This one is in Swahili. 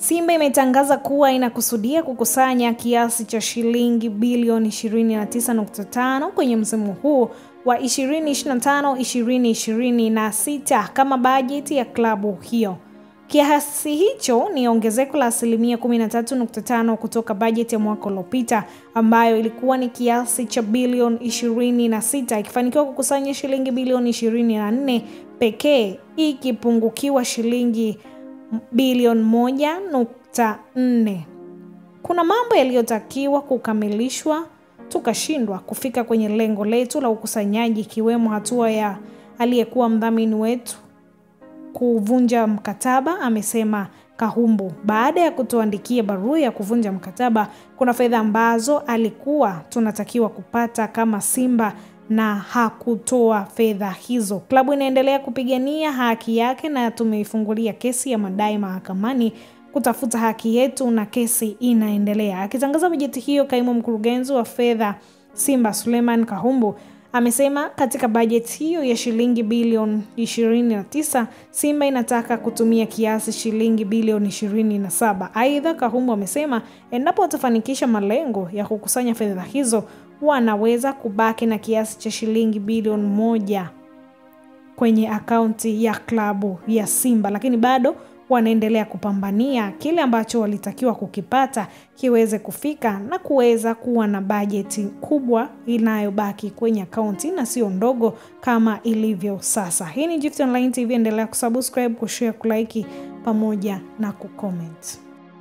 Simba imetangaza kuwa inakusudia kukusanya kiasi cha shilingi bilioni 29.5 kwenye msimu huu wa 2025-2026 kama bajeti ya klabu hiyo. Kiasi hicho ni ongezeko la 13.5% kutoka bajeti ya mwaka uliopita ambayo ilikuwa ni kiasi cha bilioni 26, ikifanikiwa kukusanya shilingi bilioni 24 pekee, ikipungukiwa shilingi bilioni 1.4. Kuna mambo yaliyotakiwa kukamilishwa, tukashindwa kufika kwenye lengo letu la ukusanyaji, ikiwemo hatua ya aliyekuwa mdhamini wetu kuvunja mkataba, amesema Kahumbu. Baada ya kutuandikia barua ya kuvunja mkataba, kuna fedha ambazo alikuwa tunatakiwa kupata kama Simba na hakutoa fedha hizo. Klabu inaendelea kupigania haki yake na tumeifungulia kesi ya madai mahakamani kutafuta haki yetu na kesi inaendelea. Akitangaza bajeti hiyo, kaimu mkurugenzi wa fedha Simba Suleiman Kahumbu amesema katika bajeti hiyo ya shilingi bilioni 29, Simba inataka kutumia kiasi shilingi bilioni 27. Aidha, Kahumbu amesema endapo watafanikisha malengo ya kukusanya fedha hizo, wanaweza kubaki na kiasi cha shilingi bilioni 1 kwenye akaunti ya klabu ya Simba, lakini bado wanaendelea kupambania kile ambacho walitakiwa kukipata kiweze kufika na kuweza kuwa na bajeti kubwa inayobaki kwenye akaunti na sio ndogo kama ilivyo sasa. Hii ni Gift Online TV, endelea kusubscribe, kushare, kulike pamoja na kucomment.